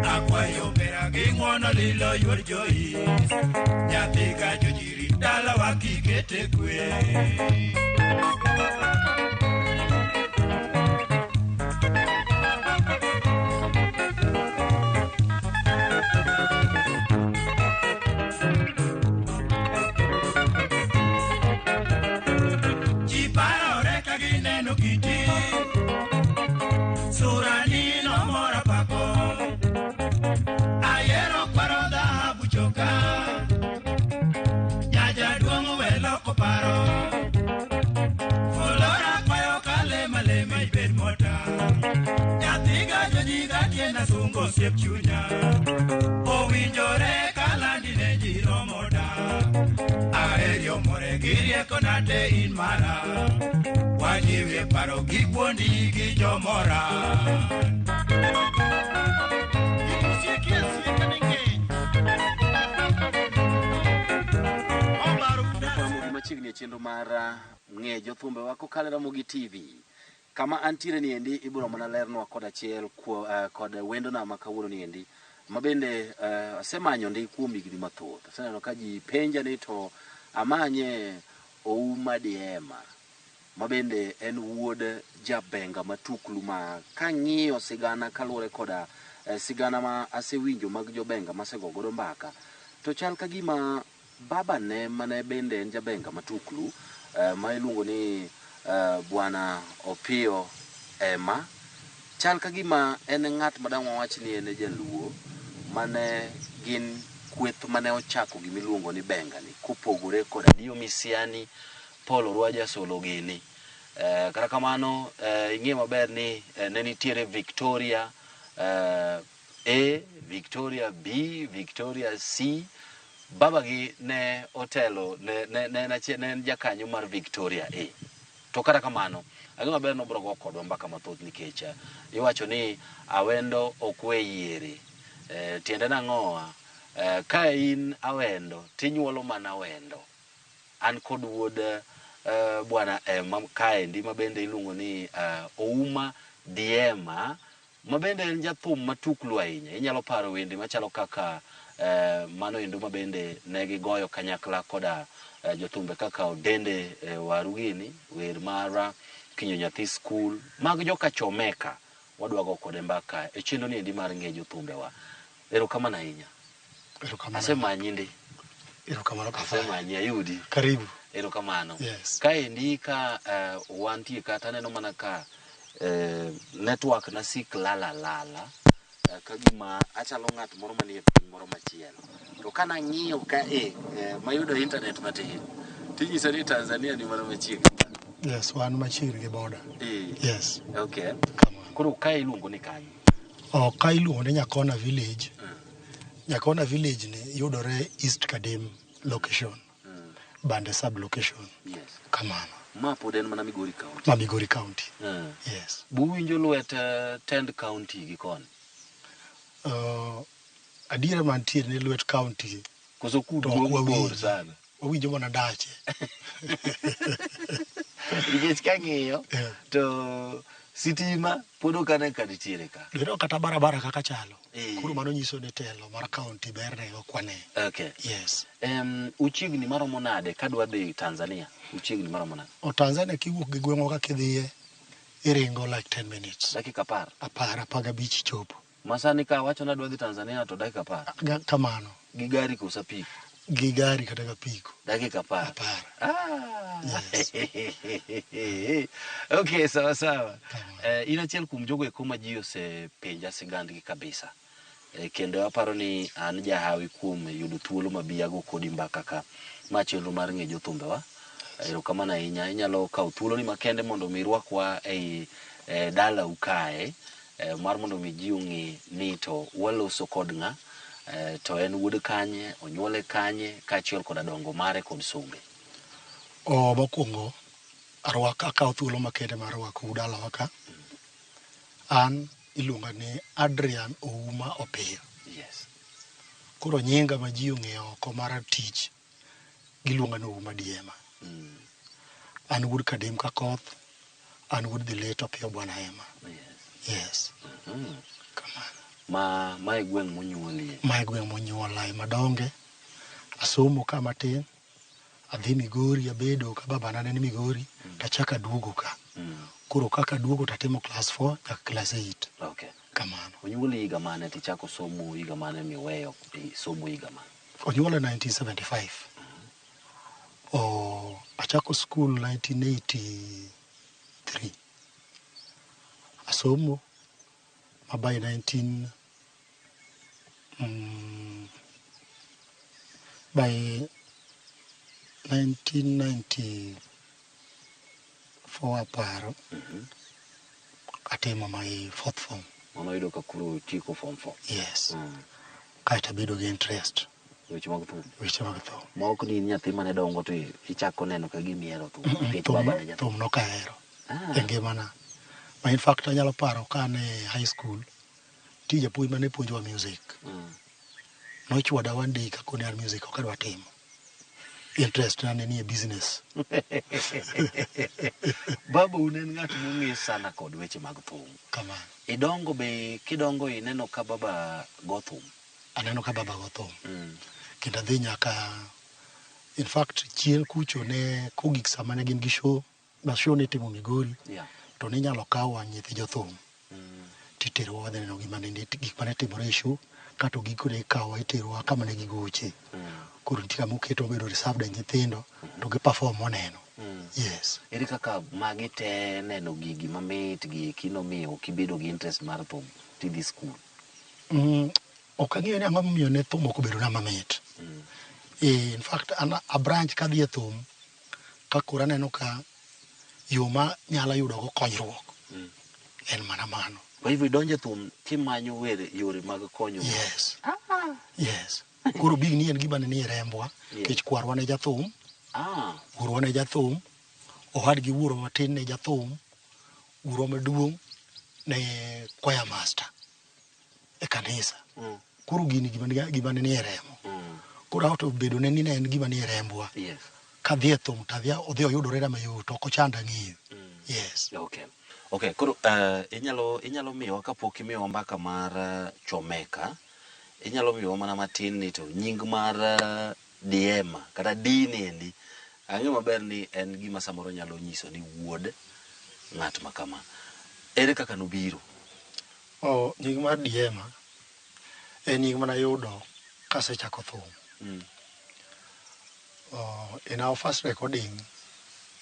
Akwayo bera gingwono lilo yuor joyi. Nyathi ka jojiri dala wakikete kwe. Chiparore ka gineno kiti. Surani no mora pako. Ayero paro dhahabu choka. Nyaja duongo welo koparo. Fulora kwayo kale maleme ibed mota. Nyathiga jojiga tienda sungo siep chunya. Owinjore kalandi ne jiro moda. Aerio more girieko nate in mara. Wajiwe paro gikwondi gi jomora. Machiegni chenro mar ng'e jothumbe wako kalera mogi TV. Kama antiere ni endi iburo mana lernwa kod achiel kod wendo na makawuono ni endi. Mabende asemanyo ndi kuom higni mathoth. Aseneno ka ji penja ni to amanye Ouma Diema. Mabende en wuod jabenga matuklu ma kang'iyo sigana kaluwore koda sigana ma asewinjo mag jobenga masegogodo mbaka. To chal ka gima baba ne mane bende en jabenga matuklu ma iluongo ni Bwana Opio Ema. Chal ka gima en ng'at madang' wawach ni en jaluo mane gin kweth mane ochako gimiluongo ni benga ni kopogore koda Dio Misiani Paul Orwaja Sologini. Kata kamano ing'e maber ni ne nitiere Victoria A, Victoria B, Victoria C. Baba gi ne otelo ne jakanyo mar Victoria A. To kata kamano ang'e maber no bro go kodwa mbaka mathoth nikech iwacho ni awendo okwe yiere. Tiende nang'oa ka in awendo tinyuolo mana wendo. An kod wuod Bwana Ema kaendi mabende iluongo ni Ouma Diema, mabende en jathum matuklu ahinya. Inyalo paro wende machalo kaka mano endo mabende negi goyo kanyakla koda jothumbe kaka Odende Warugini, wer mara Kinyo Nyathi School, mag joka Chomeka wadwago kode mbaka e chenro ni endi mar ng'e jothumbe wa. Erokamano ahinya. Asemanyi ndi. Erokamano papa. Asemanyi ayudi. Karibu. Erokamano. Yes. Kaendi ka wantie kata neno mana ka network na sik lala kagima achalo ng'at moro manie piny moro machielo. To kana ng'iyo ka mayudo internet matin tinyisa ni Tanzania ni mana machiegni. Yes, wan machiegni gi border. Yes. Okay. Come on. Koro ka iluongo ni kanyo. Ka iluongo ni Nyakona Village. Nyakona Village ni yudore East Kadem location. Bande sub location. Yes. Kamano. Ma pod en mana Migori County. Ma Migori County. Yes. Buwinjo lwet Tend County gi koni. Adiera mantiere ni lwet county. Koso kuduong' bor sana. Wawinjo mana dache. Nikech kang'iyo to sitima pod ok ane ka nitiere ka. Dwero kata barabara kaka chalo. Koro mano nyiso ni telo mar county berne okwane. Okay. Yes. Uchiegni maromo nade kadwa dhi Tanzania? Uchiegni maromo nade? Tanzania kiwuok gi gweng'wa kaka idhiye iringo like 10 minutes. Dakika 10. 15 chopo. Masani ka wacho na dwa dhi Tanzania to dakika 10. Kamano. Gi gari kosa piko? Gi gari kata kapiko. Dakika 10. 10. Yes. Okay, sawa. Inachiel kuom jogo eko ma ji osepenja sigandgi kabisa. Kendo aparo ni an jahawi kuom yudo thuolo mabiyago kodi mbaka ka ma chenro mar ng'e jothumbe wa. Erokamano ahinya. Inyalo kawo thuolo ni makende mondo mi rwakwa ei dala ukae mar mondo mi ji ong'e ni to waloso kod ng'a, to en wuod kanye, onyuole kanye, kaachiel kod dongo mare kod sombe. Mokwongo akawo thuolo makende mar rwako dala waka. An iluonga ni Adrian Ouma Opio. Yes. Koro nyinga ma ji ong'eyo oko mar tich giluonga ni Ouma Diema. An wuod Kadem Kakoth, an wuod the late Opio Bwana Ema. Yes. Come on. ma gweng monyuolie. Ma gweng monyuola madonge. Asomo kama tin. Adhi Migori abedo ka babana ne ni Migori tachaka duogo ka. Koro kaka duogo tatimo class 4 nyaka class 8. Okay. Kamano. Onyuoli higa mane tichako somo higa mane miweyo somo higa mane? Onyuola 1975. Achako school 1983. Asomo by 1994 aparo. Atimo my fourth form. Mano yudo ka kuro tieko form 4. Yes. Kaita bedo gi interest. Weche mag thum. Weche mag thum. Ma ok ni nyathi mane dongo to ichako neno ka gimiero thum. Thum nokahero. E ngimana. Ma in fact anyalo paro ka ne high school tija puonj mane puonjwa music. Nochwada one day ka kone music ok adwa timo. Interest na ni e business. Baba unen ng'at mong'e sana kod weche mag thum. Kamano. Idongo be kidongo ineno ka baba go thum. Aneno ka baba go thum. Kendo adhi nyaka in fact chien kucho ne kogik sama ne gin gi show. Ma show ne timo Migori. To ne nyalo kawo nyithi jothum. Titero wadhi neno gik mane timore e show. Kato giko ne kawo itero kama ne gigoche. Koro nitie kama oketo bedo reserved ne nyithindo to gi perform oneno. Yes. Ere kaka magi te neno gigi mamit gi kino miyo kibedo gi interest mar thum tidhi school? Ok ang'eyo ni ang'o momiyo ne thum ok obedo na mamit. In fact a branch kadhi e thum ka koro aneno ka yo ma nyalo yudo go konyruok en mana mano. Kwa hivyo idonje thum kimanyo yore mag konyo. Yes. Yes. Koro big ni en gima ne ni rembwa kech kwarwa ne jathum. Wuorwa ne jathum. Ohad gi wuoro matin ne jathum. Wuoro maduong' ne choir master e kanisa. Koro gini gima ne ni remo. Koro auto bedo ne ni en gima ni rembwa. Kadhi e thum tadhi odhi oyudore na mayot ok ochanda ng'iyo. Yes. Okay, koro inyalo miyowa kapok imiyowa mbaka mar Chomeka. Inyalo miyowa mana matin ni to nying mar Diema kata Dini endi. Ang'eyo maber ni en gima samoro nyalo nyiso ni wuod ng'at makama. Ere kaka nobiro? Nying mar Diema en nying mana yudo kasechako thum. In our first recording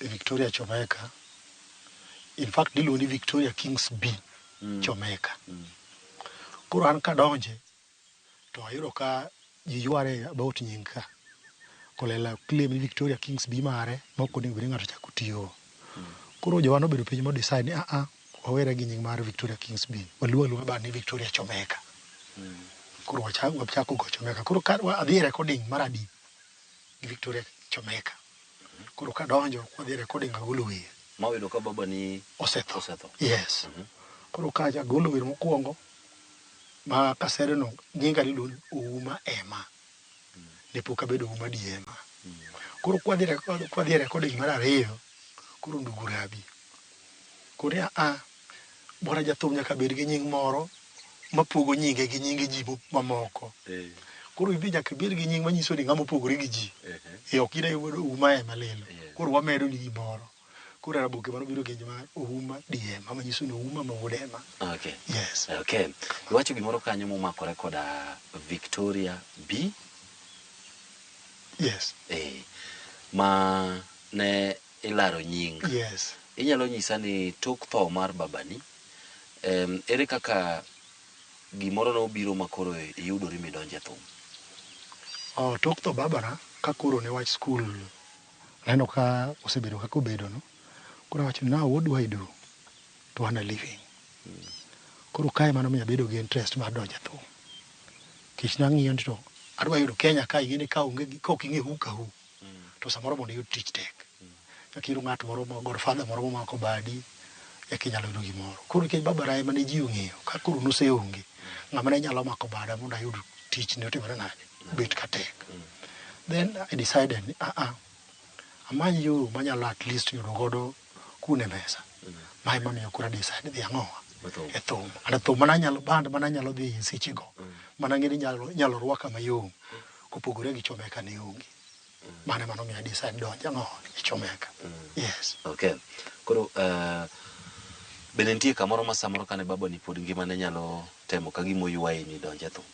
Victoria Chomeka. In fact diluongi Victoria Kings B Chomeka. Koro an kadonje to ayudo ka ji yware about nying ka. Kolela claim ni Victoria Kings B mare moko ni ng'ato chako tiyo. Koro jowa nobedo piny mo decide ni wawere gi nying mar Victoria Kings B. Waluwa ba ni Victoria Chomeka. Koro wachako go Chomeka. Koro adhi recording mar adi gi Victoria Chomeka. Koro kadonjo wadhi recording agolo wiye. Mawilo ka baba ni osetho. Yes. Koro kaja golo wir mokwongo ma kasere no nyinga lilu Uma Ema. Ne pok abedo Uma Diema. Koro kwadhi recording mar ariyo koro ndugu Rabi. Koro bora jathum nyaka bed gi nying moro mapogo nyinge gi nyinge ji mamoko. Koro idhi nyaka bed gi nying manyiso ni ng'ama opogore gi ji. Ok ine yudo Uma Ema lilo. Koro wamedo ni gimoro. Kura rabuke mano biro genjo mar Uma Diema manyiso ni Uma ma wuod Ema. Okay. Yes. Okay. Iwacho gimoro kanyo momakore koda Victoria B. Yes. Ma ne ilaro nying. Yes. Inyalo nyisa ni tok tho mar babani ere kaka gimoro no biro makoro iyudori midonje thum? Tok tho babana ka koro ne wach school neno ka osebedo kaka obedo no. Koro wacho now what do I do to earn a living? Koro kae mano miya bedo gi interest mar donjo thum. Kech nang'iyo ni to adwa yudo Kenya ka igeni ka onge ka ok ing'e hu ka hu. To samoro mondo yud tich tek. Yakiru ng'at moro ma godfather moro momako badi yakinyalo yudo gimoro. Koro kech babara ema ne ji ong'eyo ka koro noseonge. Ng'ama ne nyalo mako bada mondo ayud tich ne otimore nade. Bet ka tek. Then I decided amany yo manyalo at least yudo godo kune mesa. Mae mamiyo koro decide dhi ang'owa e thum. Ana thum mana nyalo band mana nyalo dhi seche go. Mana ngeni nyalo rwaka mayom. Kopogore gi chomeka ne onge. Mane mano mi decide donja no e chomeka. Yes. Okay. Koro bende nitie kamoro ma samoro kane baba ni pod ngima ne nyalo temo ka gimo yuayi ni donje thum?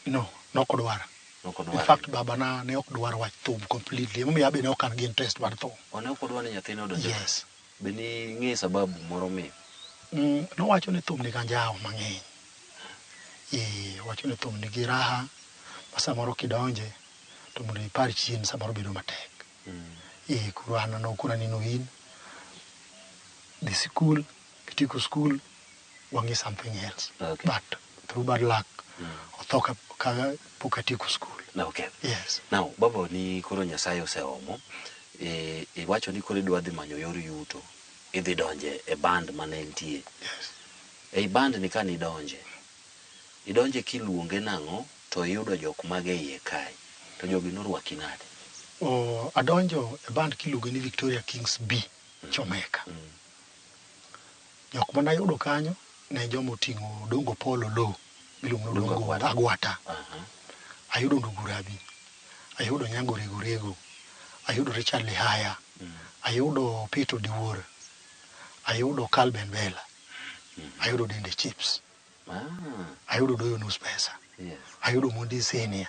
No, nokodwar. In fact, baba na ne ok dwar wach thum completely. Mimi abe ne ok an gi interest mar thum. Ne ok odwar ni nyathine odonje? Yes. Be ni ng'e sababu moro mi? Nowacho ni thum nigi anjawo mang'eny. Wacho ni thum nigi raha, ma samoro kidonje, to mondo ipar chien samoro bedo matek. Koro an nokona ni no in, dhi sikul, kitieko skul, wang'i something else. Okay. But through bad luck, otho ka pok atieko skul. Okay. Yes. Now, baba ni koro Nyasaye oseomo, iwacho ni koro idwa dhi manyo yor yuto, idhi donje e band mane nitie. Yes. Ei band ni ka idonje kiluonge nang'o to iyudo jok mage iye kae, to jogi norwaki nade? Adonjo e band kiluonge ni Victoria Kings B, Chomeka. Jok mana yudo kanyo ne jomo ting'o Dongo Polo Lo, miluongo Dongo Agwata. Ayudo Ndugurabi, ayudo Nyango Rego, ayudo Richard Lihaya, ayudo Peter Diwuor, ayudo Calben Bella, ayudo Dende Chips, ayudo Doyo Nus Pesa, ayudo Mondi Senior,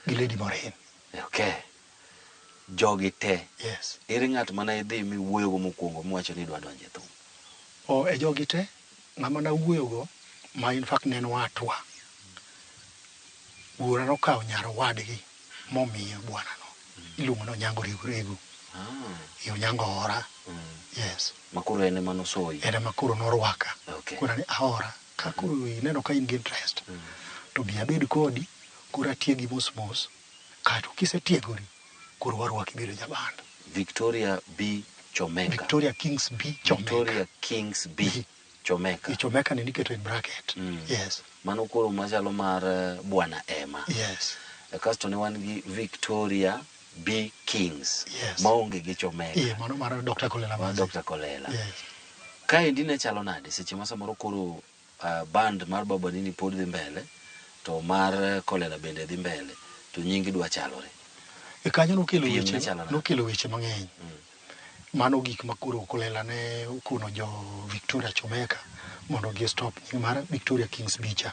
gi Lady Morin. Okay. Jogi te. Yes. Ere ng'at mana idhi miwuoyogo mokwongo miwacho ni idwa donje thum? E jogi te, ng'ama na wuoyogo, ma in fact ne en watwa. Wuora nokawo nyar wadgi momiyo bwana no. Iluongo no Nyango Rego. Yo Nyango Ora. Yes. Makoro ene mano soyi. Ene makoro norwaka. Okay. Kuna ni ahora. Ka koro ineno ka in gi interest. To bi abed kodi, koro atiegi mos. Kato kisetiegori, koro warwaki bedo jaband. Victoria B Chomeka. Victoria Kings B Chomeka. Victoria Kings B Chomeka. Chomeka ni niketo in bracket. Yes. Mano koro machalo mar Bwana Emma. Yes. Kasto ne wan gi Victoria B Kings. Yes. Maonge gi Chomeka. Mano mar Dr. Kolela. Dr. Kolela. Yes. Kaendi ne chalo nade seche ma samoro koro band mar baba ni pod dhi mbele, to mar Kolela bende dhi mbele, to nyingi dwa chalore? Kanyo nokelo weche mang'eny. Mano gik makoro Kolela ne okuno jo Victoria Chomeka mondo gi stop nying mar Victoria Kings Bicha.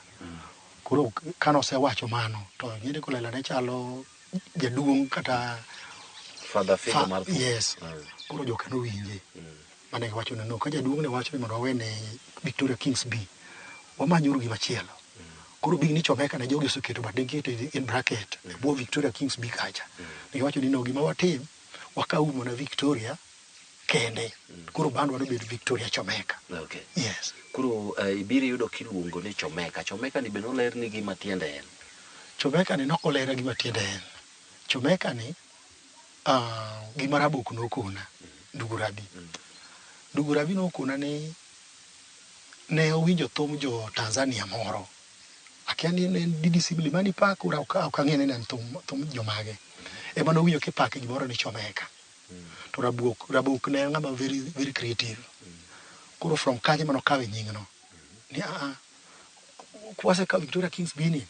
Koro kano osewacho mano, to nyinde Kolela ne chalo jaduong' kata father figure mar thum. Yes. Koro joka nowinje. Mane giwacho no, ka jaduong' ne wacho ni mondo wawene Victoria Kings B, wamanyuru gimachielo. Koro big ni Chomeka ne jogi oseketo but they get in bracket e bwo Victoria Kings B kacha. Giwacho ni no, gima watim, wakaumo na Victoria kende. Koro band wano bedo Victoria Chomeka. Okay. Yes. Koro ibiri yudo kiluongo ni Chomeka. Chomeka ni beno ler ni gima tiende en? Chomeka ni nokolera gima tiende en. Chomeka ni gima Rabok nokona, Ndugurabi. Ndugurabi nokona ni ne owinjo thum jo Tanzania moro. Akia ni DDC Mlimani Park ura ukang'ene ni thum jomage. Ema nowinjo kipake gimoro ni Chomeka. To Rabok ne ng'ama very very creative. Koro from kanyo mano kawe nyingno. Ni kwase ka Victoria Kings bini,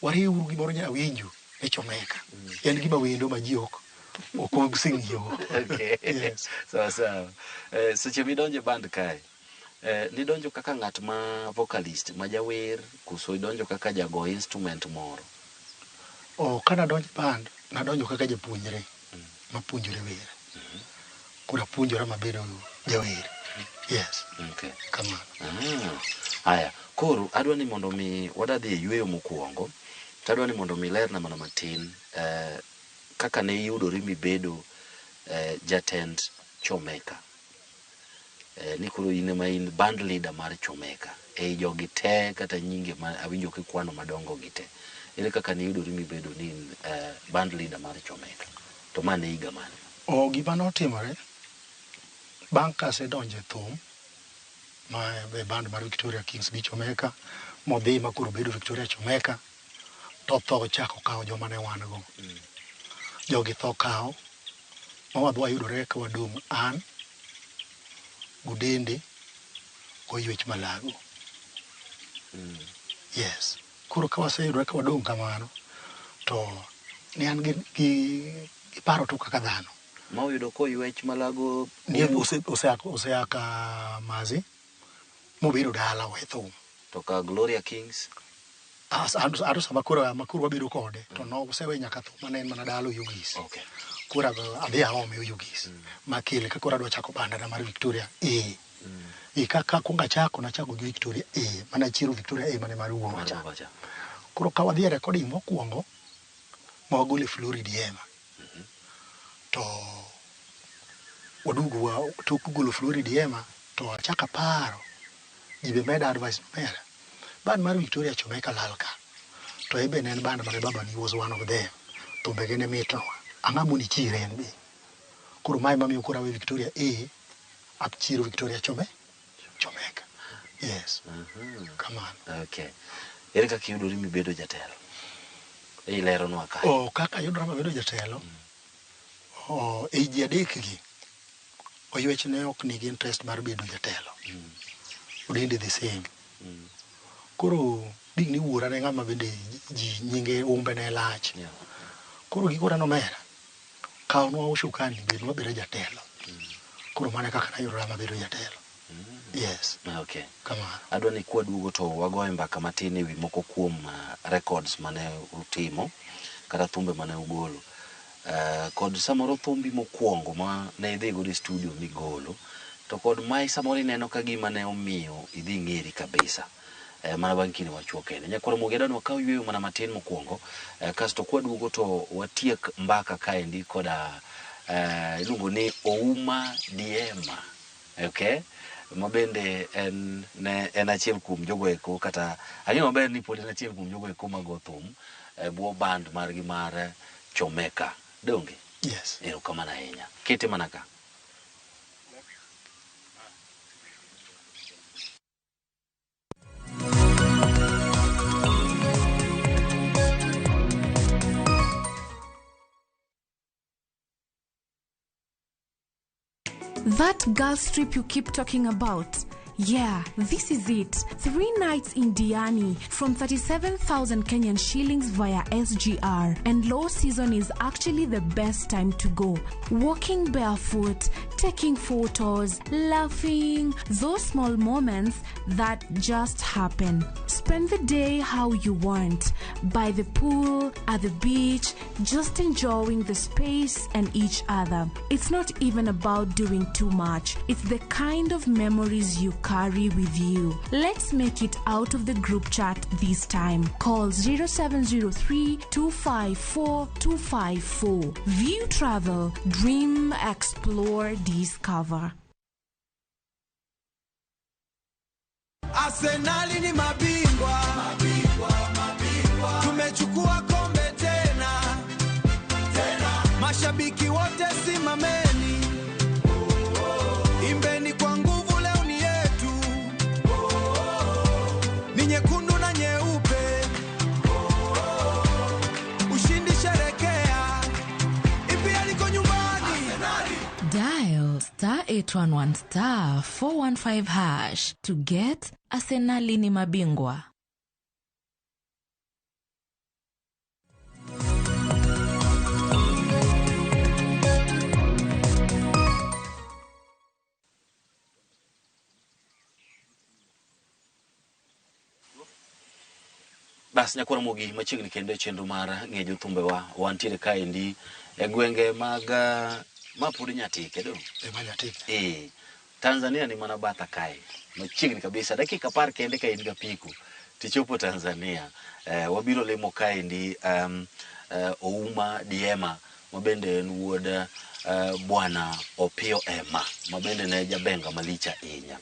wariuru gimoro nya winjo e Chomeka. En gima wendo ma ji ok sing'yo. Okay. Yes. Sawa. Seche midonje band kae, nidonjo kaka ng'at ma vocalist, ma jawer, kuso idonjo kaka jago instrument moro? Kana donjo band, nadonjo kaka japuonjre, mapuonjore wer. Kura puonjora mabedo jawer. Yes. Okay. Kamano. Haya, koro adwa ni mondo mi wadadhi e yweyo mokwongo, tadwa ni mondo mi lerna mana matin kaka ne iyudori mibedo jatend Chomeka. Ni koro in ema in band leader mar Chomeka. Jogi te kata nyinge ma awinjo kikwano madongo gi te. Ere kaka ne iyudori mibedo ni band leader mar Chomeka. To mane higa mane? Gima notimore bang' ka asedonjo e thum ma e band mar Victoria Kings B Chomeka, modhi ma koro bedo Victoria Chomeka, to tho chako kawo joma ne wan go. Jogi tho kawo, ma wadwa yudore ka wadong' an, Gudende, koywech malago. Yes. Koro ka waseyudore ka wadong' kamano, to ne an gi paro to kaka dhano. Ma uyudo koywech malago Ni oseaka Mazi, mobiro dala we thum. to ka Gloria Kings. Ado sama koro wabedo kode, to no osewe nyaka thum mane en mana dala Oyugis. Okay. Koro adhi aome Oyugis. Makele ka koro adwa chako banda na mar Victoria A. Kaka kunga chako nachako gi Victoria A, mana chiro Victoria A mane mar wuowa cha. Koro ka wadhi recording mokwongo, ma wagole Florida ema. To wadugo tok golo Florida ema, to achaka paro jibe meda advice mera. Band mar Victoria Chomeka lalka. To ebe ne en band mane baba ni was one of them. To begene mitno. Angamuni chire en be. Koro mai mami ukora we Victoria A, up chiro Victoria Chomeka. Yes. Come on. Okay. Ere kaka iyudori mibedo jatelo? Ilero nwa ka. Kaka yudora mabedo jatelo. Ji adek gi. Oywech ne ok nigi interest mar bedo jatelo. Udinde the same. Koro dig ni wuora ne ng'ama bende ji nyinge umbe ne lach. Koro gikora nomera. Kawnwa ushukani bedwa bedo jatelo. Koro mane kaka nayudora mabedo jatelo. Yes. Okay. Come on. Adwa ni kwa duogo to wagoye mbaka matin ewi moko kuom records mane utimo kata thumbe mane ugolo. Kod samoro thumbi mokwongo ma ne idhi go e studio migolo, to kod mai samoro ineno ka gima ne omiyo idhi ng'eri kabisa. Mana bang' kinde machuok kende. Nyakoro Mogedano wakaw yweyo mana matin mokwongo, kasto kwa duogo to watiek mbaka kaendi koda iluongo ni Ouma Diema. Okay? Mabende en achiel kuom jogo eko, kata ang'eyo maber ni pod en achiel kuom jogo eko mago thum buo band margi mar Chomeka. Donge? Yes. Erokamano ahinya. Kete mana ka. That girls trip you keep talking about. Yeah, this is it. 3 nights in Diani from 37,000 Kenyan shillings via SGR. And low season is actually the best time to go. Walking barefoot, taking photos, laughing, those small moments that just happen. Spend the day how you want. By the pool, at the beach, just enjoying the space and each other. It's not even about doing too much. It's the kind of memories you carry with you. Let's make it out of the group chat this time. Call 0703 254 254. View Travel. Dream, explore, discover. Arsenali ni mabingwa. Tumechukua kombe tena. Mashabiki wote simameni. Imbeni kwa nguvu, leo ni yetu. Ni nyekundu na nyeupe. Ushindi sherekea. Ipi aliko nyumbani. Dial *811 415# to get Arsenali ni mabingwa. Bas nyakoro mogi machiegni kendo chenro mar ng'ejo thumbe wa wantiere kaendi e gwenge mag mapod Nyatike do. Nyatike. Tanzania ni mana batha kae. Machiegni kabisa dakika 10 kende ka in ga piko tichopo Tanzania. Wabiro lemo kaendi Ouma Diema mabende en wuod bwana Opio Emma mabende ne jabenga malicha inya.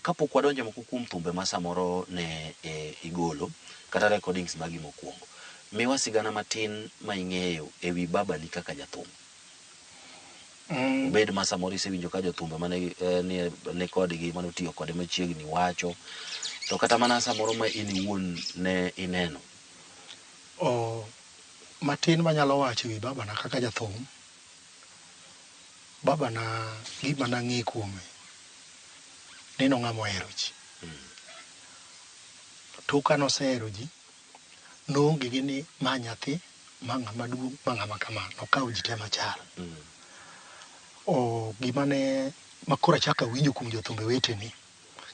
Kapok wadonje moko kuom thumbe ma samoro ne igolo kata recordings magi mokwongo, miwa sigana matin ma ing'eyo ewi baba ni kaka jathum. Bed ma samoro isewinjo ka jothumbe mane ne kodgi mane otiyo kode machiegni wacho, to kata mana samoro ma in wuon ne ineno. Matin manyalo wacho ewi baba na kaka jathum. Baba na gima na ng'e kuome ni nong'ama ohero ji. To kano osehero ji, noonge gi ni ma nyathi, ma ng'ama duong', ma ng'ama kama, nokawo ji te machal. Gima ne makoro achaka winjo kuom jothumbe weteni,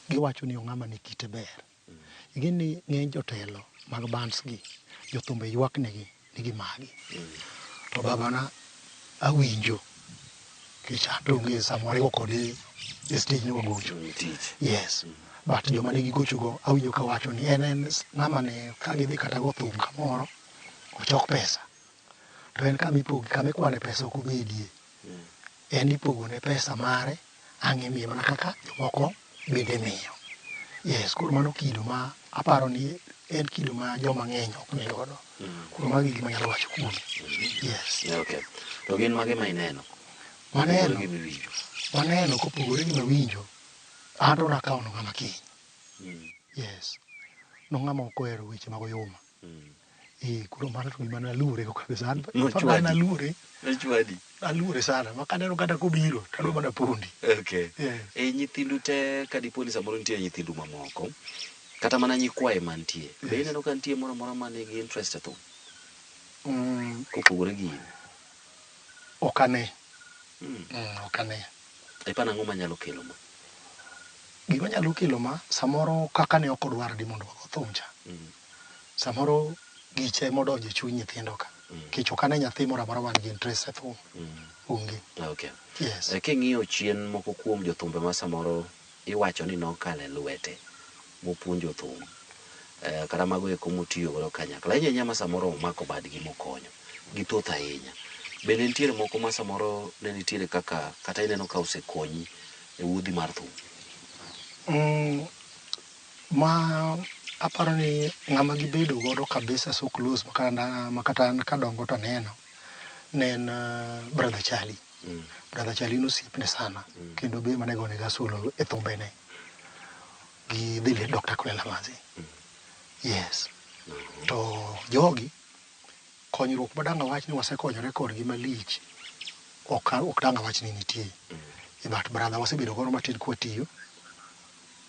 giwacho ni ong'ama ni kite ber. Gini ng'eny jotelo mag bands gi, jothumbe ywak negi nigi magi. To babana awinjo kichando onge samoro kode e stage ni wagocho. Yes. But joma nigi gochogo awinjo ka wacho ni en ng'ama ne ka gidhi kata go thum kamoro ochok pesa. To en kamikwane pesa ok obedie. En ipogo ne pesa mare ang' imiye mana kaka jomoko bende miyo. Yes, koro mano kido ma aparo ni en kido ma joma ng'eny ok ni godo. Koro magi gima nyalo wacho kuom. Yes. Okay. To gin mage ma ineno? Maneno kopogore gi mawinjo, anto nakawo no ng'ama kiny. Yes. No ng'ama ok ohero weche mag oyuma. Kuro mano to gima nalure go kabisa. Alure sana. Makaneno kata kobiro, tadwa mana pondi. Okay. Nyithindu te kadiponi samoro nitie nyithindu mamoko, kata mana nyikwaye mantie. Be ineno ka nitie moro moro mane gi interest e thum? Kopogore gi in? Ok ane. Ipana ang'o manyalo kelo ma? Gima nyalo kelo ma, samoro kaka ne ok odwar di mondo wago thum cha. Samoro giche modonjo e chuny nyithindo ka. Kech ok ane nyathi moro amora man gi interest e thum. Onge. Okay. Yes. King'iyo chien moko kuom jothumbe ma samoro iwacho ni nokale lwete mopuonjo thum. Kata mago eko motiyo godo kanyakla. Enye nyama samoro omako badgi mokonyo. Githoth ahinya. Bende nitiere moko ma samoro ne nitiere kaka kata ineno ka osekonyi e wuodhi mar thum? Ma aparo ni ng'ama gibedo godo kabisa so close makata kadongo to neno ne en Brother Charlie. Brother Charlie nosiepne sana kendo be mane gone gasolo e thumbene gi dhile Dr. Kulela Mazi. Yes. To jogi konyruok madang' awach ni wasekonyore kodgi malich ok dang' awach ni nitie. But brother wasebedo godo matin kwatiyo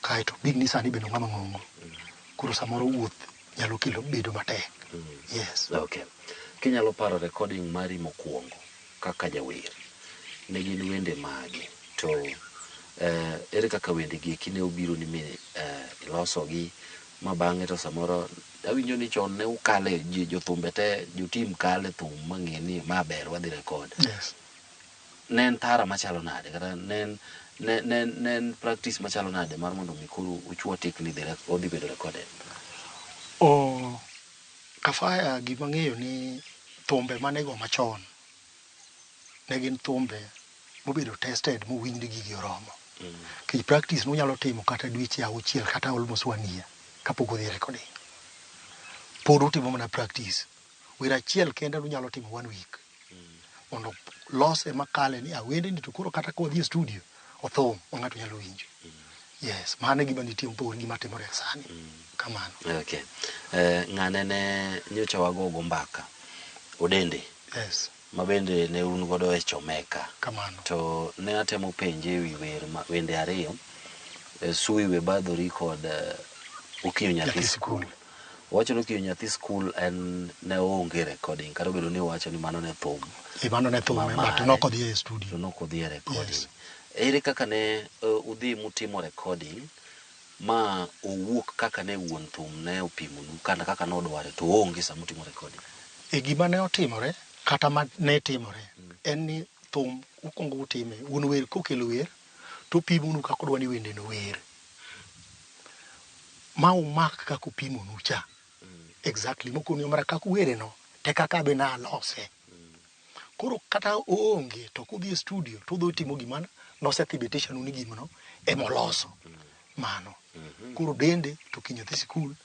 kaeto big ni sani bedo ng'ama ng'ongo. Kuro samoro wuoth nyalo kelo bedo matek. Yes. Okay. Kinyalo paro recording mari mokwongo kaka jawer, ne gin wende mage, to ere kaka wende gi kine obiro ni iloso gi ma bang'e to samoro awinjo ni chon ne ukale jothumbe te jotim kale thum mang'e ni ma ber wadhi record. Yes. Nen thara machalo nade kata nen practice machalo nade mar mondo mi koro uchuo tikni odhi bedo recorded? Kafaya gima ng'eyo ni thumbe manego machon ne gin thumbe mobedo tested mowinj ni gigi oromo. Kech practice nunyalo timo kata dweche 6 kata almost 1 year kapok odhi recording. Pod utimo mana practice. Wer achiel kenda nunyalo timo 1 week. Mondo lose makale ni wende ni to koro kata kodhi e studio othum ng'ato nyalo winjo. Yes, mane gima nitie mpor gima timore sani. Kamano. Okay. Ng'ane ne nyocha wagogo mbaka Odende. Yes. Mabende ne un godo e Chomeka. Kamano. To ne atemo penje wi wende ariyo. Sui we badhori kod Ukiyo Nyathi School. Wacho ni Ukiyo Nyathi School en ne onge recording. Kata obedo ni wacho ni mano ne thum. Mano ne thum, but nokodhi e studio. To nokodhi e recording. Ere kaka ne udhi mutimo recording ma owuok kaka ne wuon thum ne opimonu kata kaka nodware to onge sama utimo recording? Gima ne otimore kata ma ne timore en ni thum ukongo utime wuon wer kokelo wer to pimonu kaka odwani wende no wer ma umak kaka opimonu cha. Exactly mokoni mara kaka were no te kaka be na lose. Koro kata onge to kudhi e studio to udhi timo gimana nosethibitisha ni gimo no emoloso mano. Kuro Dende to Ukiyo Nyathi School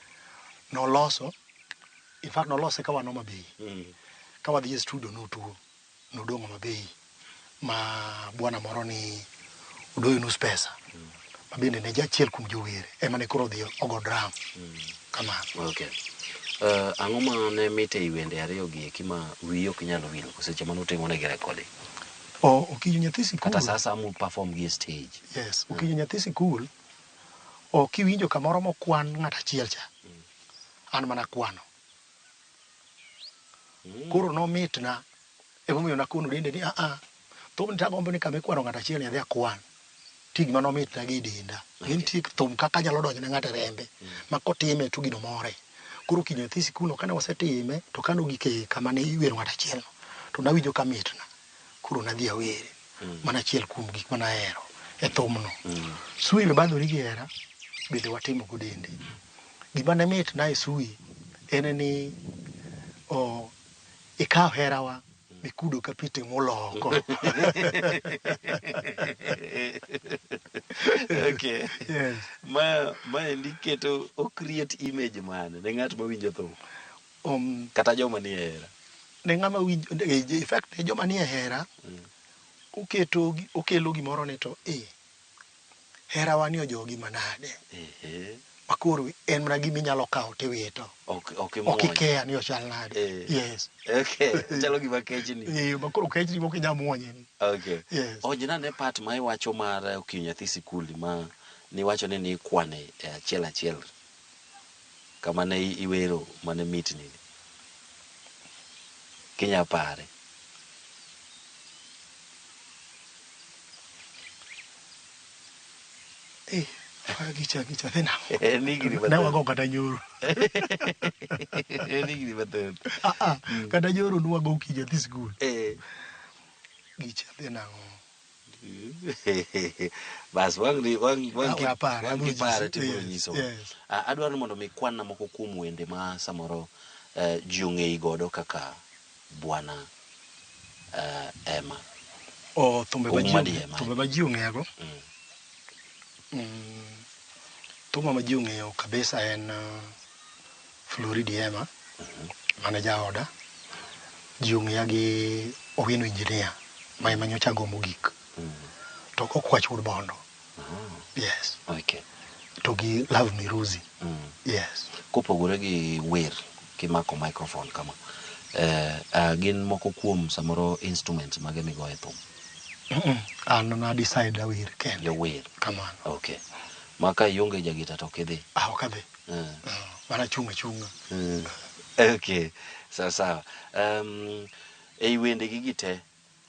noloso, in fact nolose ka wan Homabay. Ka wadhi e studio notuo nodong' Homabay ma bwana moro ni Udoyo Nus Pesa ma bende ne jachiel kuom jowere ema ne koro dhi ogo drum. Kamano. Okay. Ang'o ma ne mite i wende ariyo gi eki ma wiyi ok nyalo wilo seche mane utimo negi recording? Ukiyo Nyathi School kata sasa mu perform gi stage? Yes. Ukiyo Nyathi School Kiwinjo kamoro mokwan ng'at achiel cha, an mana kwano. Koro nomitna, emomiyo nakono dende ni thum ni tagombo ni kama ikwano ng'at achiel ni adhi akwan. Tig mano mitna gi denda. Nitie thum kaka nyalo donjo ne ng'ato rembe, ma kotime to gino more. Koro kinyo nyathi sikul kane wasetime, to kano gike kama ne iwero ng'at achiel, to nawinjo ka mitna. Koro nadhi awere. Mana achiel kuom gik mana ahero e thumno. Sui be badhori gi hera, bende watimo go dende. Gima ne mitna e sui en ni ikaw herawa mikudo ka pite moloko. Okay. Yes. Ma endi keto o create image mane ne ng'at mawinjo thum. Kata joma ni hera. Ne ng'ama winjo, in fact, ne joma ni hera, okelo gimoro ne to, herawa ni ojogi manade. Makoro en mana gima inyalo kawo tiwito. Okikea ni ochal nade. Yes. Okay. Chalo gima kech ni. Makoro kech ni mokinya muonye ni. Okay. Yes. Ojina ne part ma iwacho mar okinyo nyathi sikul ma ni wacho ni ikwane achiel achiel. Kama ne iwero mane mit ni. Kinya pare. Gicha thina. Nigiri Na wago kata nyoro. Nigiri mathoth. Kata nyoro nwago okinyo nyathi sikul. Gicha thina ngo. Bas wang kipare tibiro nyiso. Adwaro mondo mi kwan na moko kuom wende ma samoro ji ong'ei godo kaka Bwana Emma. Thumbe ma ji ong'ego. Thumbe ma ji ong'eyo kabisa en Floridi Emma, mane jaoda. Ji ong'eya gi Owino Engineer, ma ema nyocha go mogik. To Okwach Wood Bondo. Yes. Okay. To gi Love Miruzi. Yes. Kopogore gi wer kimako microphone kama. Gin moko kuom samoro instruments mage migoye thum. An na decide awer kende. Yo wer. Kamano. Okay. Maka ionge jagita to kidhi. Ok adhi. Mana chunga. Okay. Sawa. Ei wende gi gite,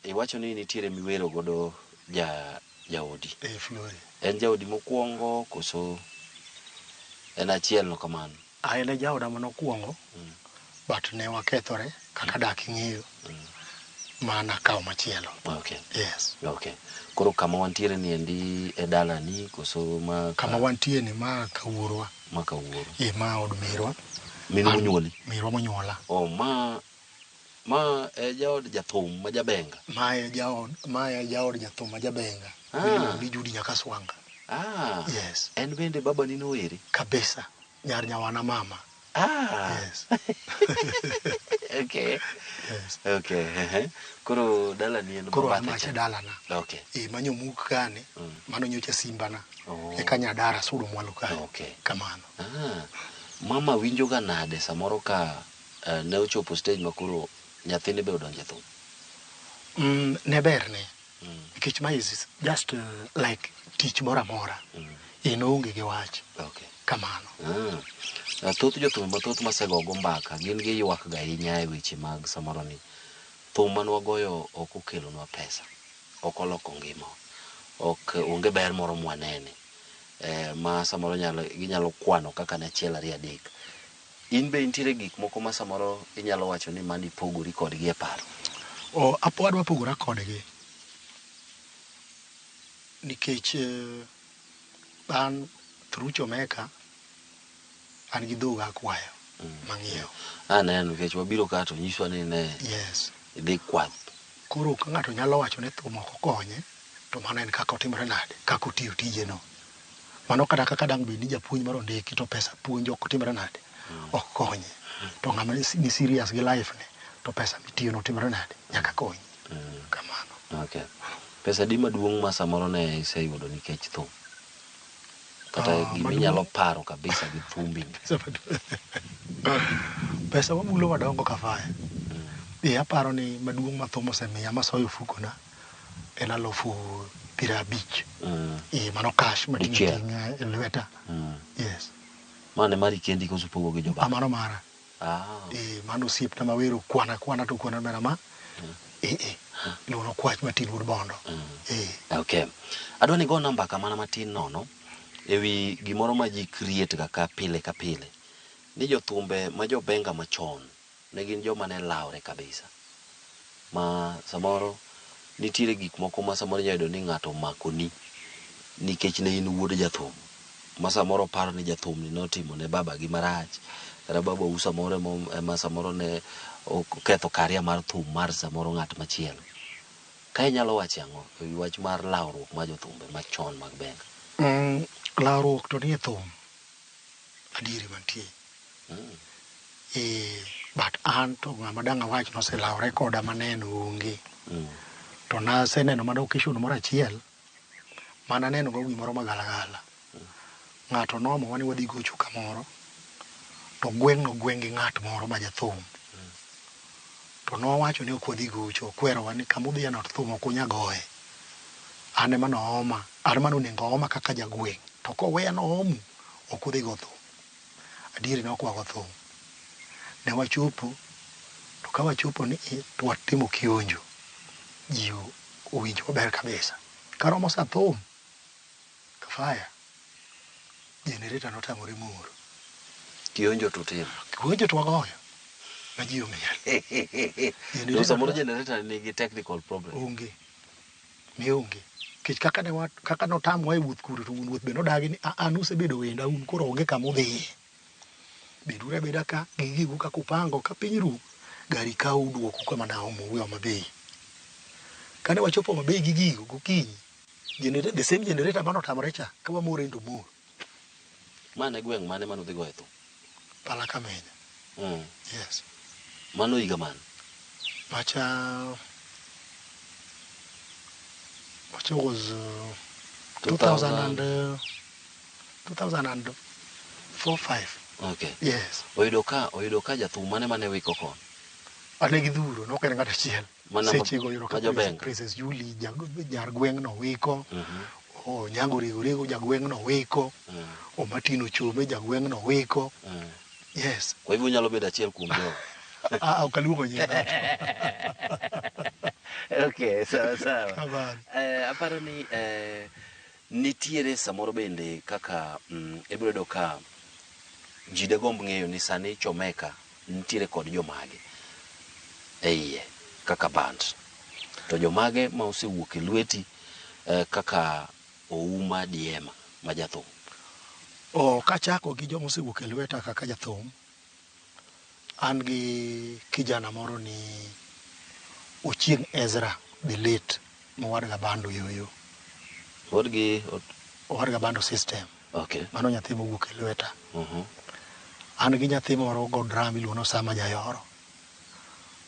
iwacho ni nitiere miwero godo jaodi. Flori. En jaodi mokwongo koso en achiel no kamano. En jaoda manokwongo. But ne wakethore kaka dak ing'eyo. Mana kawo machielo. Okay. Yes. Okay. Koro kama wantiere ni endi e dala ni koso ma kama wantiere ni ma kawuorwa. Ma kawuoro. Ma od mirwa. Minu monyuoli. Mirwa monyuola. Ma jaod jathum ma jabenga. Ma jaod jathum ma jabenga. Ni Judi Nyakaswanga. Yes. En bende baba ni noeri. Kabisa. Nyar nyawana mama. Yes. Okay. Yes. Okay. Koro dala ni en koro amache dala na. Okay. Manyo muk kane. Mano nyocha simba na. Kanya dara sudo mwalo kane. Okay. Kamano. Mama winjo ga nade samoro ka ne ochopo stage makoro nyathine be odonje thum. Ne ber ne. Nikech ma is just like tich mora. Onge gi wach. Okay. Kamano. Thoth jothum mathoth masegogo mbaka gin gi ywak ga ahinya e weche mag samoro ni thum manwagoyo ok okelonwa pesa, ok oloko ngima, ok onge ber moro mwanene ma samoro ginyalo kwano kaka ne achiel ariyo adek. In be nitiere gik moko ma samoro inyalo wacho ni mani pogori kodgi e paro? Adwa pogora kodgi nikech an through Chomeka an gi dhoga akwayo mang'iewo. Aneno nikech wabiro ka to nyiswa ni ne. Yes. Idhi kwath. Koro ka ng'ato nyalo wacho ni thum ok okonye, to mano en kaka otimore nade, kaka otiyo tijeno. Mano kata kaka dang' bed ni japuonj mar ondiki to pesa puonj ok otimore nade, ok konye. To ng'ama ni serious gi life ne, to pesa mitiyo no otimore nade, nyaka konye. Kamano. Okay. Pesa di maduong' ma samoro ne iseyudo nikech thum? Kata giminyalo paro kabisa gi thumbi? Pesa wamulo madongo kafaya. Aparo ni maduong' ma thum osemiya masoyo fukona en 50. Mano cash matinga e lweta. Yes. Mane mari kendi ko supogo gi joba. Mano mara. Mano siepna mawero kwana to kwana mera ma. Lono kwach matin wud bondo. Okay. Adwani go namba kamana matin nono ewi gimoro ma ji create ka pile ka pile. Ni jothumbe ma jobenga machon ne gin joma ne laure kabisa. Ma samoro nitiere gik moko ma samoro nyayudo ni ng'ato makoni nikech ne in wuod jathum. Ma samoro paro ni jathum ni notimo ne baba gi marach. Kata baba usa moro ma samoro ne oketho karia mar thum mar samoro ng'at machielo. Ka inyalo wacho ang'o ewi wach mar lawruok ma jothumbe machon mag benga? Lawruok to nie thum. Adieri mantie. But an to ng'ama dang' awach noselawre koda maneno onge. To naseneno mana occasion moro achiel mana neno go gimoro magalagala. Ng'ato nomo wani wadhi gocho kamoro to gweng' gi ng'at moro ma jathum. To nowacho ni ok wadhi gocho, okwero wani kamudhi ya not thum ok unyagoye. An ema nooma, an ema nonego ooma kaka jagweng'. To koweya noomu ok udhi go thum. Adieri ne ok wago thum. Ne wachopo, to ka wachopo ni to watimo kionjo. Ji owinjo maber kabisa. Karomo sa thum, kafaya, generator notamore moro. Kionjo to timo. Kionjo to wagoyo. Ma ji omiel. No samoro generator nigi technical problem. Onge. Ne onge. Kech kaka notamwa e wuoth kuro to wuoth be nodagi ni an usebedo wenda un koro onge kama udhiye. Bedura beda ka gigigu kaka upango ka piny ru gari ka uduoku kama naomo uwe Mabei. Kane wachopo Mabei gigigu gokinyi. The same generator mano tamore cha ka wamore ndo moro. Mane gweng' mane mano dhi goyo thum? Pala Kamenya. Yes. Mano higa man? Macha was 2004-5. Okay. Yes. Oyudo ka jathum mane wiko kon? Ane gidhuro, nok en ng'at achiel. Sechego oyudo ka jobenga. Princess Julie jar gweng' no wiko. Nyango Rego jagweng' no wiko. Martino Chome jagweng' no wiko. Yes. Kwa hivyo nyalo bedo achiel kuom jo. Ukaluongo nying. Okay, sawa. Kaban. Aparo ni nitiere samoro bende kaka ibiro do ka ji de gomb ng'eyo ni sani Chomeka nitiere kod jomage eiye kaka band. To jomage ma osewuok e lweti kaka Ouma Diema ma jathum. Kachako gi joma osewuok e lweta kaka jathum, an gi kijana moro ni Ochieng' Ezra the late mowadga bando yoyo. Owadga bando system. Okay. Mano nyathi mowuok e lweta. An gi nyathi moro go drum iluono Sama Jayoro.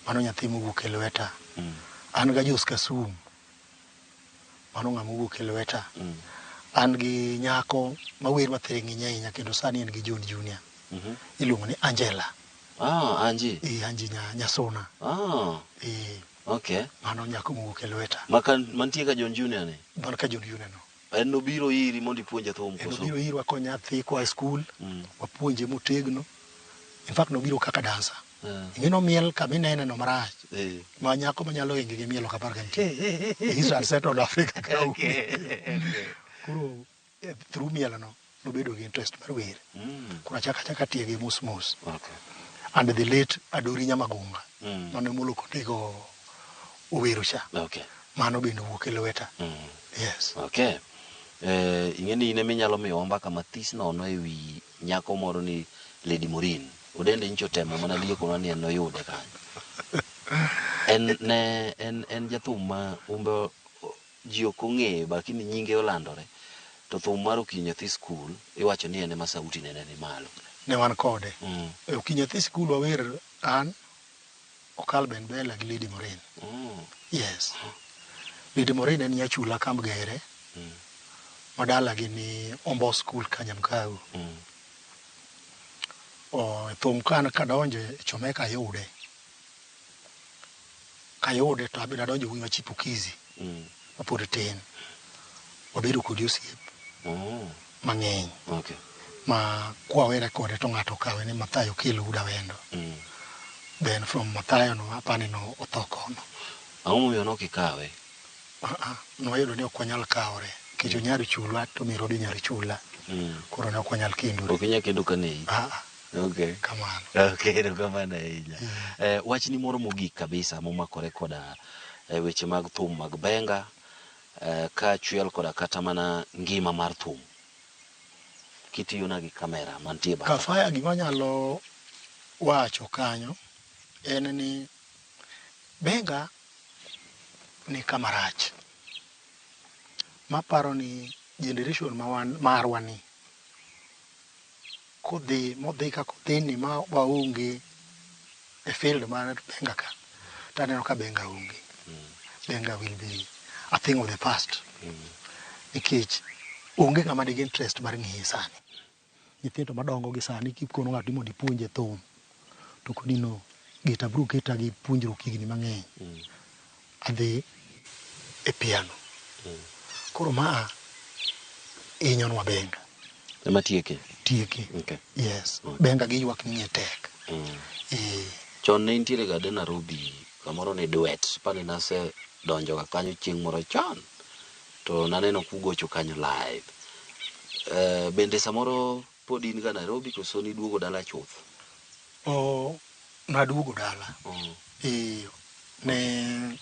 Mano nyathi mowuok e lweta. An ga Jos Kasum. Mano ng'ama owuok e lweta. An gi nyako mawer mathering ahinya kendo sani en gi John Junior. Iluongo ni Angela. Anji. Anji Nyasona. Okay. Mano nyako mowuok e lweta. Mantie ka John Junior ne? Man ka John Junior no. En nobiro iri mondo ipuonje thum koso? En nobiro irwa ko nyathi kwa school. Wapuonje motegno. In fact nobiro kaka dancer. Ingino miel kama inene no marach. Ma nyako manyalo ingi gi mielo kapar ka nitie. Israel settled Africa ka. Kuro through mielo no nobedo gi interest mar wer. Kuro chaka tiege mos. Okay. And the late Adori Nyamagunga. Mano moloko tego owero cha. Okay. Mano bende wuok e lweta. Yes. Okay. Ingeni ine minyalo miyo mbaka mathis nono ewi nyako moro ni Lady Morin. Udende ncho temo mana lieko nani en noyude kanyo. En jathum ma umbe ji ok ong'eyo lakini nyinge olandore. To thum mar Okinyi Nyathi School iwacho ni en ema sauti nene ni malo. Ne wan kode. Okinyi Nyathi School wawer an Okal Ben Bella gi Lady Morin. Yes. Lady Morin en nyachula Kamgere. Madala gi ni Ombo School Kanyamkau. Thum kan kadonje Chomeka yude. Kayude to abira donjo wi machipukizi. Mapod tin. wabedo kod osiep mang'eny. Okay. Ma kwawere kode to ng'ato kawe ni Mathayo kelo uda wendo. Then from Mathayo no apani no otho kono. Ang'o momiyo nokikawe? Noyudo ni ok wanyal kawre. Kech onyalo chulwa to mirodi nyalo chula. Koro ne ok wanyal kendore. Ok inyal kendo kanei? Okay. Kamano. Okay, kamano ahinya. Wachni moro mogik kabisa momakore koda weche mag thum mag benga, ka achiel koda kata mana ngima mar thum. Kitiyona gi kamera mantie ba. Kafaya gima nyalo wacho kanyo en ni benga ni kamarach. Maparo ni generation marwa ni modhi ka kodhi ni ma waonge e field mar benga ka. Taneno ka benga onge. Benga will be a thing of the past. Nikech onge ng'ama nigi interest mar ng'iye sani. Nyithindo madongo gi sani kikono ng'ato mondo ipuonje thum to kodino gita bro keta gi puonjruok higni mang'eny. Adhi e piano. Koro ma inyonwa benga. Ema tieke? Tieke. Okay. Yes. Benga gi ywak ni tek. Chon ne intiere gade Nairobi kamoro ne duet pane nase donjo ka kanyo chieng' moro chon to naneno kugocho kanyo live. Bende samoro pod in ga Nairobi koso ni duogo dala chuth? Naduogo dala. Ne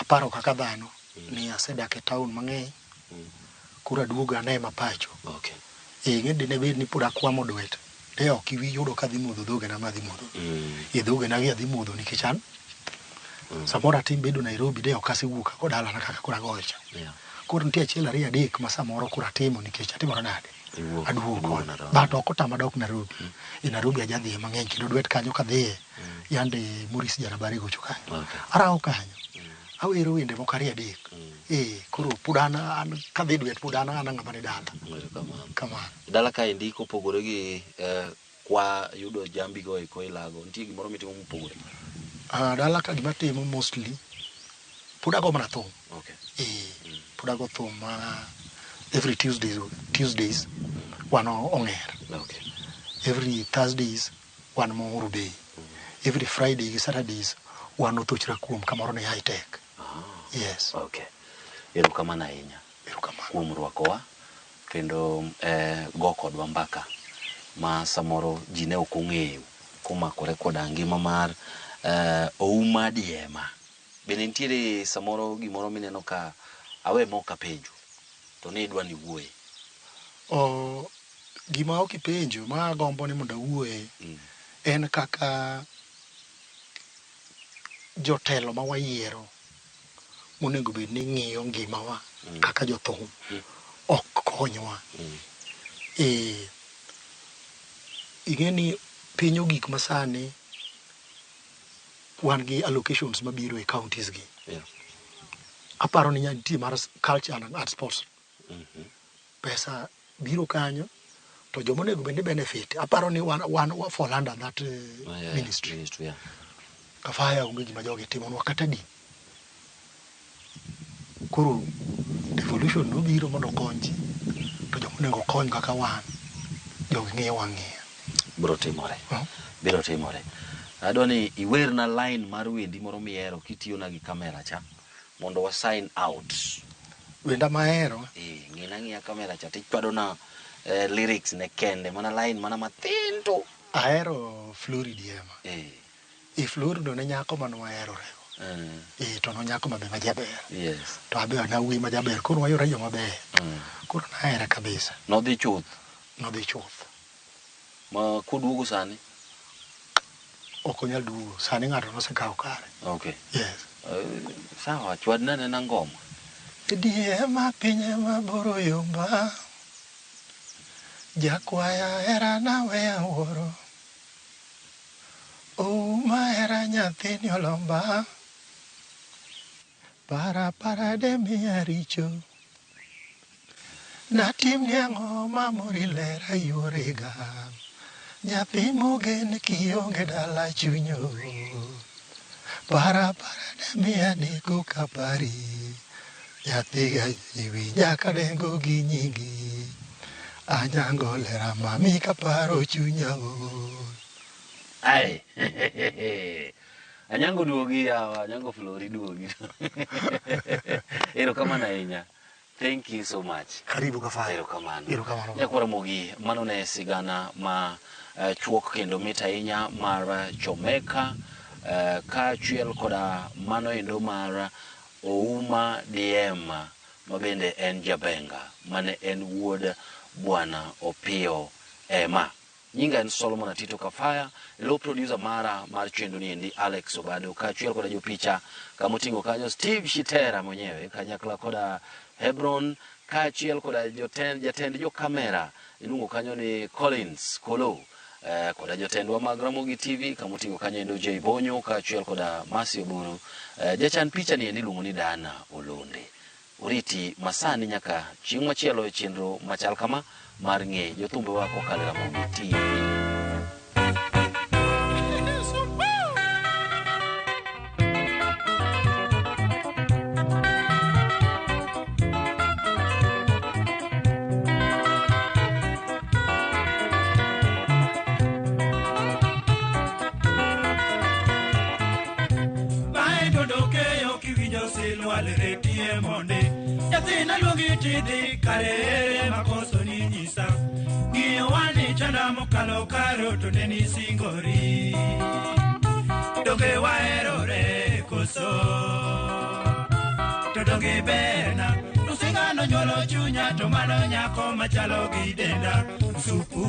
aparo kaka dhano ni asedak e town mang'eny. Koro aduogo ane mapacho. Okay. Ng'ede ne bed ni pod akwamo duet. Ne ok iwi yudo ka dhi modho dhogena ma dhi modho. Dhogena gi adhi modho nikech an samoro atim bedo Nairobi de ok asewuok ako dala na kaka kora gocha. Koro nitie achiel ariyo adek ma samoro koro atimo nikech atimoro nade. Aduogo. But ok otama dok Nairobi. E Nairobi ajadhi mang'eny kendo duet kanyo kadhiye. Yande Maurice Jarabari gocho kanyo. Arawo kanyo. Awero wende moko ariyo adek. Koro pod an kadhi duet pod an ng'ama ni dala. Kamano. Dala ka endi kopogore gi kwa yudo jambi go e koilago. Nitie gimoro mitimo mopogore? Dala ka gima timo mostly pod ago mana thum. Okay. Pod ago thum every Tuesdays wan ong'er. Okay. Every Thursdays wan Mohuru Bay. Every Friday gi Saturdays wan Othochra kuom kamoro ni high tech. Yes. Okay. Erokamano ahinya. Erokamano. Kuom rwakowa kendo go kodwa mbaka ma samoro ji ne ok ong'eyo komakore koda ngima mar Ouma Diema. Bende nitiere samoro gimoro mineno ka awe moka penjo to ne idwa ni wuoye? Gima ok ipenjo ma gombo ni mondo wuoye en kaka jotelo ma wayiero monego bed ni ng'iyo ngimawa kaka jothum ok konyowa. Ing'eni piny ogik masani wan gi allocations mabiro e counties gi. Aparo ni nitie mar culture and art sports. Pesa biro kanyo to joma onego bed ni benefit. Aparo ni wan fall under that ministry. Kafaya onge gima jogi timonwa kata di. Koro devolution nobiro mondo konji to joma onego kony kaka wan jogi ng'iyo wang'iyo. Biro timore. Adwa ni iwerna line mar wendi moro mihero kitiyona gi kamera cha mondo wa sign out. Wenda mahero? Ng'ina kamera cha tichwadona lyrics ne kende mana line mana mathin to. Ahero Flori Diema. Flori no ne nyako mano mahero rego. To no nyako mabe majaber. Yes. To abe anawuoyi majaber koro wayore joma ber. Koro nahere kabisa. Nodhi chuth? Nodhi chuth. Ma kuduogo sani? Ok onyal duogo. Sani ng'ato nosekawo kare. Okay. Yes. Sawa, chwadna nena ngoma. Diema pinye maboro yomba, jakwaya era na weya wuoro, Ouma era nyathini olomba, para de miya richo, natim ni ang'o mamori lera yorega, nyathi mogen kionge dala chunyo, para de miya neko kapari, Yathiga iwi nyaka dengo gi nyingi. Anyango lera mami kaparo chunyango. Ai. Anyango duogi yawa, Anyango Flori duogi. Erokamano ahinya. Thank you so much. Karibu Kafaya. Erokamano. Erokamano. Nyakwara Mogi, mano ne sigana ma chuok kendo mit ahinya mar Chomeka, kaachiel koda mano endo mar Ouma DM, mabende en Jabenga, mane en wuod Bwana Opiyo Ema. Nyinga en Solomon Atito Kafaya, lo producer mara mar chendo ni endi Alex Obado, kaachiel koda jopicha kamoting'o kanyo Steve Shitera mwenyewe, kanyakla koda Hebron, kaachiel koda jatend jo kamera iluongo kanyo ni Collins Kolo, koda jotendwa mag Ramogi TV kamoting'o kanyo endo J Bonyo, kaachiel koda Masi Oburu, jachan picha ni endi iluongo ni Dana Olonde. Uriti masani nyaka chieng' machielo e chenro machal kama mar ng'e jothumbe wa kokalo Ramogi TV. Yathina luongi tidhi kare makoso ni nyisa. Ng'iyo wani chanda mokalo karo to ne nisingori. Donge waherore koso to donge berna. Usingano nyuolo chunya to mano nyako machalo gi denda supu.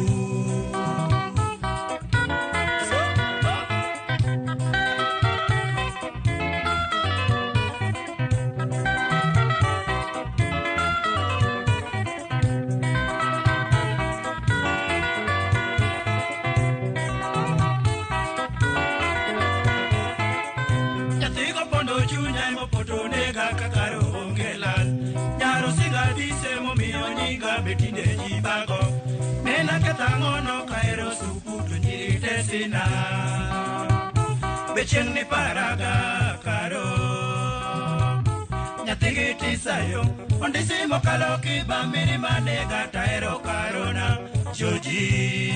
Betinde jibago nena ketangono kaero supu to nyirite sina becheng ni paraga karo nyathigi tisayo ondisi mokalo kiba miri manega taero karona joji